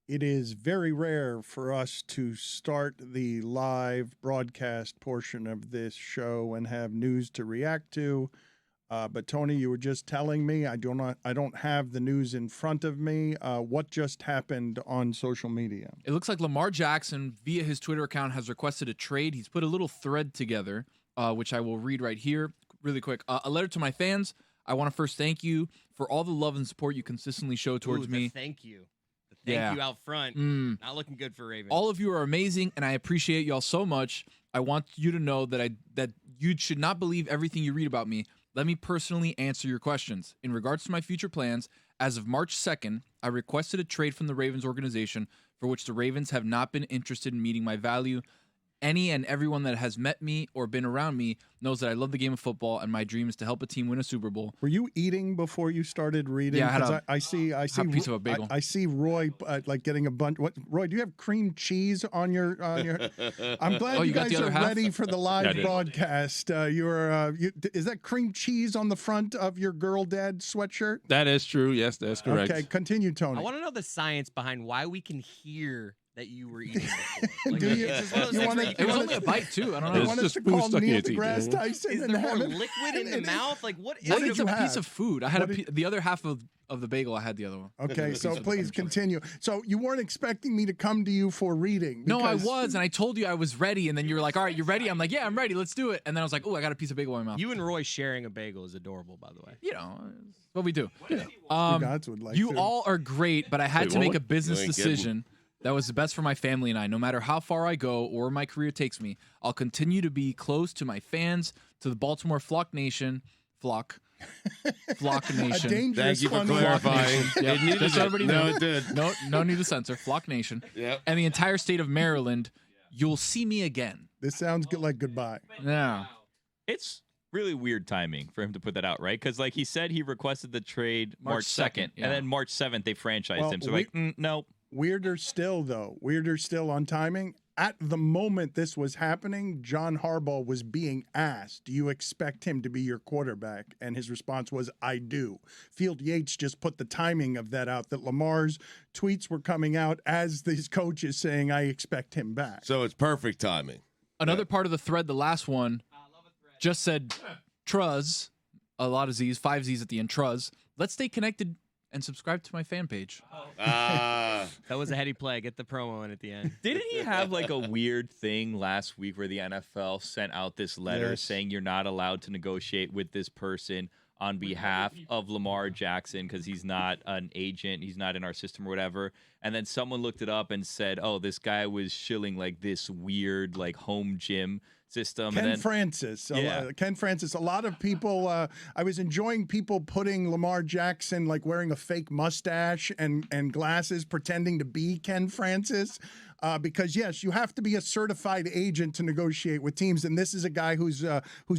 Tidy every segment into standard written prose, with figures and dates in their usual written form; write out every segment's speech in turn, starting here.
It is very rare for us to start the live broadcast portion of this show and have news to react to. But Tony, you were just telling me I don't have the news in front of me. What just happened on social media? It looks like Lamar Jackson, via his Twitter account, has requested a trade. He's put a little thread together, which I will read right here really quick. A letter to my fans. I want to first thank you for all the love and support you consistently show towards me. Thank you. Thank you out front. Not looking good for Ravens. All of you are amazing, and I appreciate y'all so much. I want you to know that that you should not believe everything you read about me. Let me personally answer your questions. In regards to my future plans, as of March 2nd, I requested a trade from the Ravens organization for which the Ravens have not been interested in meeting my value. Any and everyone that has met me or been around me knows that I love the game of football, and my dream is to help a team win a Super Bowl. Were you eating before you started reading? Yeah, I see a piece of a bagel. I see Roy like getting a bunch. What, Roy? Do you have cream cheese on your? I'm glad you guys are ready for the live broadcast. Is that cream cheese on the front of your girl dad sweatshirt? That is true. Yes, that's correct. Okay, continue, Tony. I want to know the science behind why we can hear that you were eating before. Like, Do you? It was only a bite too. I don't know. You want us to call Neil deGrasse Tyson is and there have more it? liquid in the mouth? Like what is What it? did It's you a have? piece of food. I had the other half of the bagel. I had the other one. Okay, so please continue. So you weren't expecting me to come to you for reading? No, I was, and I told you I was ready, and then you were like, "All right, you ready?" I'm like, "Yeah, I'm ready. Let's do it." And then I was like, "Oh, I got a piece of bagel in my mouth." You and Roy sharing a bagel is adorable, by the way. You know, it's what we do. Stugotz would like You to. all are great, but I had to make a business You ain't decision that was the best for my family and I. No matter how far I go or my career takes me, I'll continue to be close to my fans, to the Baltimore Flock Nation. Flock Nation. A dangerous Thank you for one. clarifying. Yeah, It needed just so it. everybody No, knows. it did. No need to censor. Flock Nation. Yep. And the entire state of Maryland, you'll see me again. This sounds good, like goodbye. Yeah. It's really weird timing for him to put that out, right? Because like he said, he requested the trade March 2nd, yeah. and then March 7th they franchised Well, him. So no. Weirder still on timing. At the moment this was happening, John Harbaugh was being asked, do you expect him to be your quarterback? And his response was, I do. Field Yates just put the timing of that out, that Lamar's tweets were coming out as his coach is saying, I expect him back. So it's perfect timing. Another part of the thread, the last one, just said Truz, a lot of Z's, 5 Z's at the end, Truz. Let's stay connected and subscribe to my fan page. That was a heady play. Get the promo in at the end. Didn't he have like a weird thing last week where the NFL sent out this letter saying you're not allowed to negotiate with this person on behalf of Lamar Jackson because he's not an agent, he's not in our system or whatever. And then someone looked it up and said, oh, this guy was shilling like this weird like home gym system. Ken and then, Francis. Yeah. Ken Francis. A lot of people, I was enjoying people putting Lamar Jackson, like wearing a fake mustache and glasses, pretending to be Ken Francis. Because, yes, you have to be a certified agent to negotiate with teams. And this is a guy who's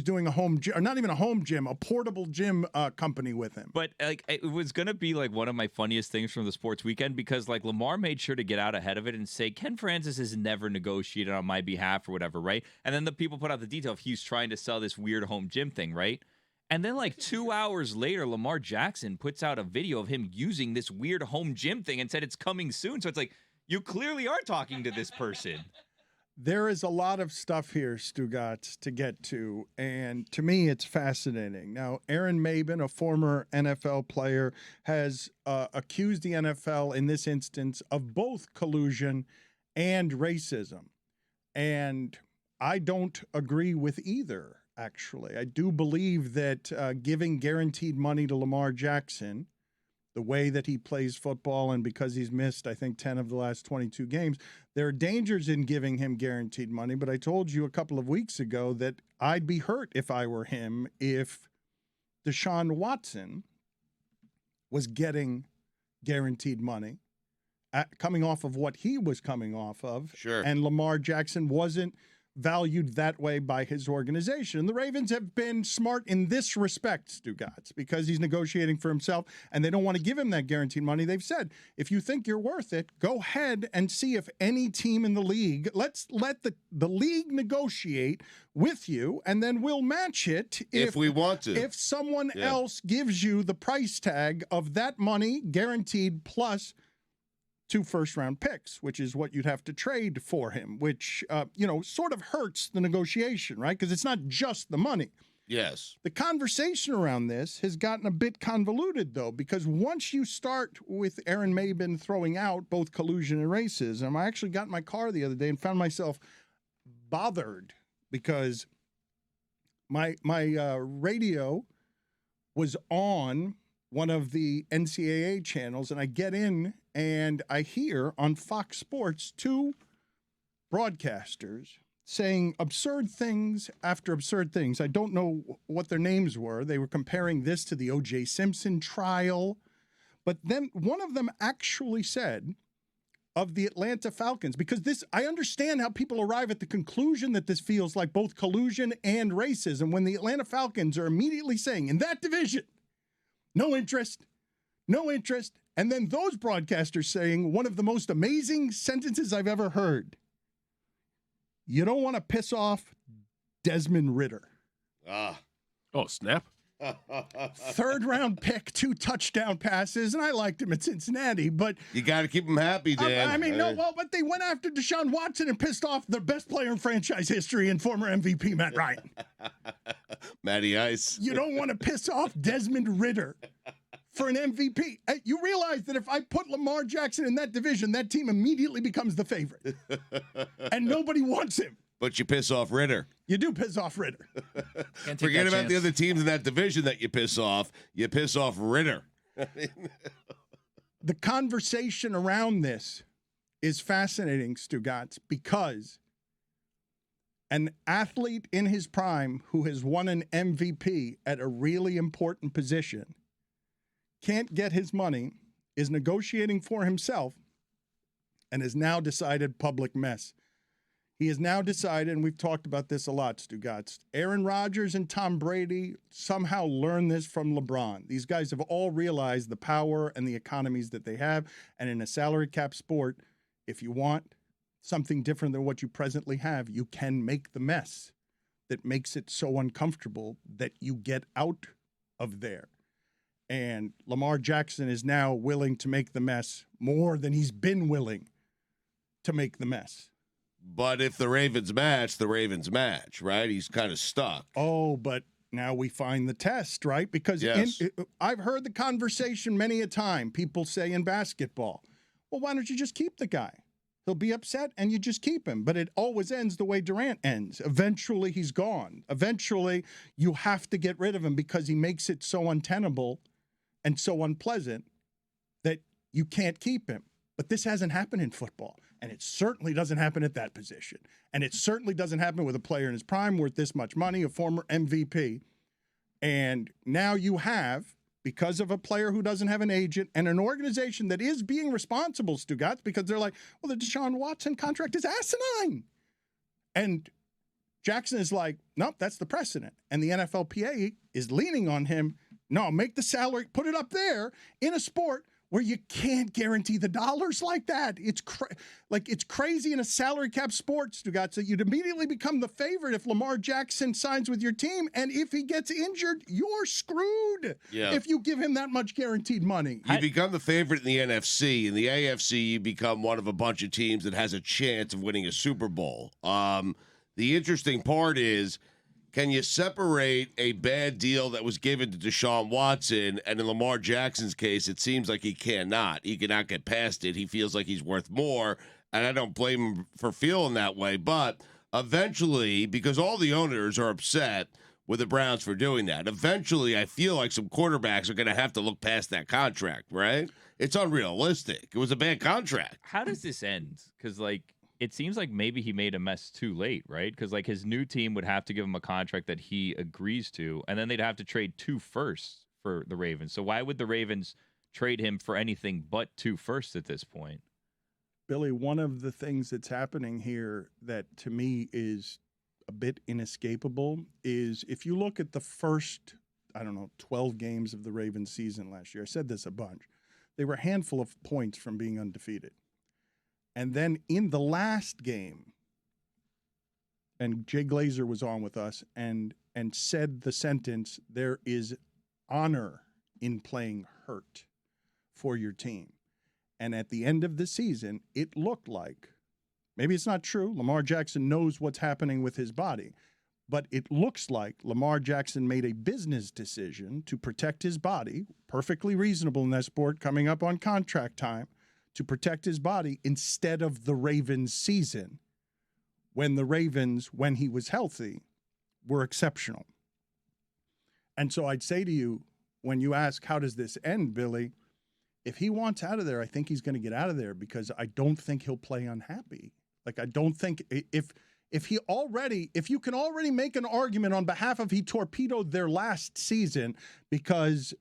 doing a home gym, or not even a home gym, a portable gym company with him. But like it was going to be like one of my funniest things from the sports weekend because like Lamar made sure to get out ahead of it and say, Ken Francis has never negotiated on my behalf or whatever, right? And then the people put out the detail of he's trying to sell this weird home gym thing, right? And then like 2 hours later, Lamar Jackson puts out a video of him using this weird home gym thing and said it's coming soon. So it's like, you clearly are talking to this person. There is a lot of stuff here, Stugotz, to get to, and to me, it's fascinating. Now, Aaron Maben, a former NFL player, has accused the NFL in this instance of both collusion and racism, and I don't agree with either, actually. I do believe that giving guaranteed money to Lamar Jackson, the way that he plays football, and because he's missed, I think, 10 of the last 22 games, there are dangers in giving him guaranteed money. But I told you a couple of weeks ago that I'd be hurt if I were him if Deshaun Watson was getting guaranteed money coming off of what he was coming off of. Sure. And Lamar Jackson wasn't valued that way by his organization. And the Ravens have been smart in this respect, Stugotz, because he's negotiating for himself and they don't want to give him that guaranteed money. They've said, if you think you're worth it, go ahead and see if any team in the league, let's let the league negotiate with you, and then we'll match it if we want to. If someone else gives you the price tag of that money guaranteed plus 2 first-round picks, which is what you'd have to trade for him, which, sort of hurts the negotiation, right? Because it's not just the money. Yes. The conversation around this has gotten a bit convoluted, though, because once you start with Aaron Maben throwing out both collusion and racism, I actually got in my car the other day and found myself bothered because my radio was on one of the NCAA channels, and I get in and I hear on Fox Sports 2 broadcasters saying absurd things after absurd things. I don't know what their names were. They were comparing this to the O.J. Simpson trial. But then one of them actually said of the Atlanta Falcons, because I understand how people arrive at the conclusion that this feels like both collusion and racism when the Atlanta Falcons are immediately saying, in that division, no interest. And then those broadcasters saying one of the most amazing sentences I've ever heard. You don't want to piss off Desmond Ridder. Ah. Oh, snap. 3rd round pick, 2 touchdown passes, and I liked him at Cincinnati, but You got to keep him happy, Dan. but they went after Deshaun Watson and pissed off the best player in franchise history and former MVP Matt Ryan. Matty Ice. You don't want to piss off Desmond Ridder for an MVP. You realize that if I put Lamar Jackson in that division, that team immediately becomes the favorite. And nobody wants him. But you piss off Ritter. You do piss off Ridder. Can't take Forget that about chance. the other teams in that division that you piss off. You piss off Ritter. The conversation around this is fascinating, Stugotz, because an athlete in his prime who has won an MVP at a really important position can't get his money, is negotiating for himself, and has now decided public mess. He has now decided, and we've talked about this a lot, Stugotz, Aaron Rodgers and Tom Brady somehow learned this from LeBron. These guys have all realized the power and the economies that they have, and in a salary cap sport, if you want something different than what you presently have, you can make the mess that makes it so uncomfortable that you get out of there. And Lamar Jackson is now willing to make the mess more than he's been willing to make the mess. But if the Ravens match, right? He's kind of stuck. Oh, but now we find the test, right? Because Yes. I've heard the conversation many a time. People say in basketball, well, why don't you just keep the guy? He'll be upset and you just keep him. But it always ends the way Durant ends. Eventually, he's gone. Eventually, you have to get rid of him because he makes it so untenable and so unpleasant that you can't keep him. But this hasn't happened in football. And it certainly doesn't happen at that position. And it certainly doesn't happen with a player in his prime worth this much money, a former MVP. And now you have, because of a player who doesn't have an agent and an organization that is being responsible, Stugotz, because they're like, well, the Deshaun Watson contract is asinine. And Jackson is like, nope, that's the precedent. And the NFLPA is leaning on him. No, make the salary, put it up there in a sport where you can't guarantee the dollars like that. It's crazy in a salary cap sport, Stugotz, that you'd immediately become the favorite if Lamar Jackson signs with your team. And if he gets injured, you're screwed if you give him that much guaranteed money. You become the favorite in the NFC. In the AFC, you become one of a bunch of teams that has a chance of winning a Super Bowl. The interesting part is, can you separate a bad deal that was given to Deshaun Watson, and in Lamar Jackson's case, it seems like he cannot. He cannot get past it. He feels like he's worth more, and I don't blame him for feeling that way. But eventually, because all the owners are upset with the Browns for doing that, eventually I feel like some quarterbacks are going to have to look past that contract, right? It's unrealistic. It was a bad contract. How does this end? Because, it seems like maybe he made a mess too late, right? Because his new team would have to give him a contract that he agrees to, and then they'd have to trade 2 firsts for the Ravens. So why would the Ravens trade him for anything but 2 firsts at this point? Billy, one of the things that's happening here that to me is a bit inescapable is if you look at the first, 12 games of the Ravens season last year, I said this a bunch, they were a handful of points from being undefeated. And then in the last game, and Jay Glazer was on with us and said the sentence, there is honor in playing hurt for your team. And at the end of the season, it looked like, maybe it's not true, Lamar Jackson knows what's happening with his body, but it looks like Lamar Jackson made a business decision to protect his body, perfectly reasonable in that sport, coming up on contract time, to protect his body instead of the Ravens season, when the Ravens, when he was healthy, were exceptional. And so I'd say to you, when you ask, how does this end, Billy? If he wants out of there, I think he's going to get out of there, because I don't think he'll play unhappy. Like, I don't think if you can already make an argument on behalf of he torpedoed their last season because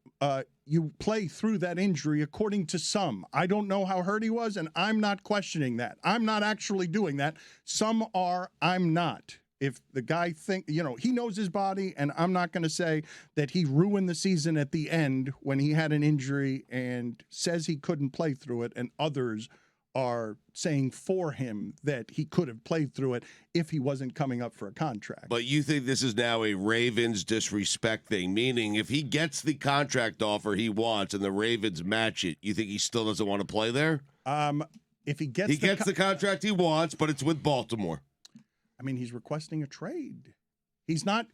you play through that injury, according to some. I don't know how hurt he was, and I'm not questioning that. I'm not actually doing that. Some are, I'm not. If the guy he knows his body, and I'm not going to say that he ruined the season at the end when he had an injury and says he couldn't play through it, and others are saying for him that he could have played through it if he wasn't coming up for a contract. But you think this is now a Ravens disrespect thing, meaning if he gets the contract offer he wants and the Ravens match it, you think he still doesn't want to play there? If he gets the contract he wants, but it's with Baltimore. I mean, he's requesting a trade. He's not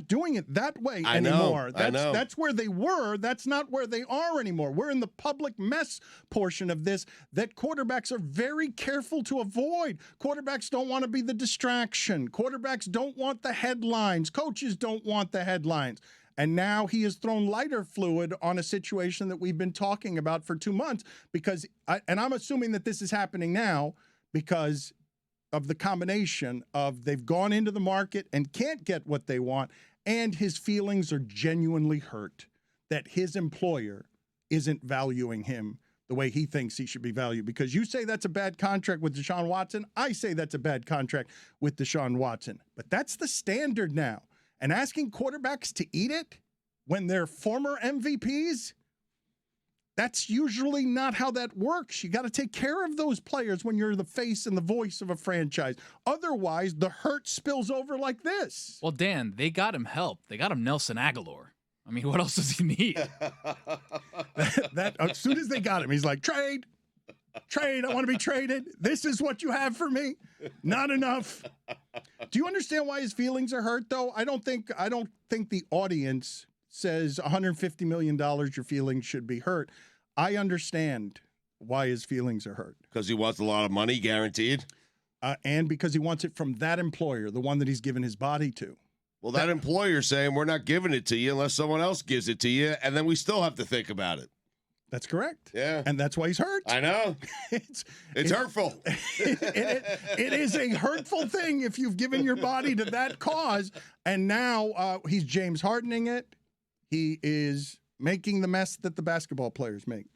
doing it that way I know, anymore. I know. That's where they were. That's not where they are anymore. We're in the public mess portion of this that quarterbacks are very careful to avoid. Quarterbacks don't want to be the distraction. Quarterbacks don't want the headlines. Coaches don't want the headlines. And now he has thrown lighter fluid on a situation that we've been talking about for 2 months, because I'm assuming that this is happening now because of the combination of they've gone into the market and can't get what they want, and his feelings are genuinely hurt that his employer isn't valuing him the way he thinks he should be valued. Because you say that's a bad contract with Deshaun Watson, I say that's a bad contract with Deshaun Watson. But that's the standard now. And asking quarterbacks to eat it when they're former MVPs, that's usually not how that works. You got to take care of those players when you're the face and the voice of a franchise. Otherwise, the hurt spills over like this. Well, Dan, they got him help. They got him Nelson Aguilar. I mean, what else does he need? that as soon as they got him, he's like, trade. I want to be traded. This is what you have for me. Not enough. Do you understand why his feelings are hurt, though? I don't think the audience says $150 million, your feelings should be hurt. I understand why his feelings are hurt. Because he wants a lot of money guaranteed? And because he wants it from that employer, the one that he's given his body to. Well, that employer's saying we're not giving it to you unless someone else gives it to you, and then we still have to think about it. That's correct. Yeah. And that's why he's hurt. I know. It's hurtful. It is a hurtful thing if you've given your body to that cause, and now he's James Hardening it. He is making the mess that the basketball players make.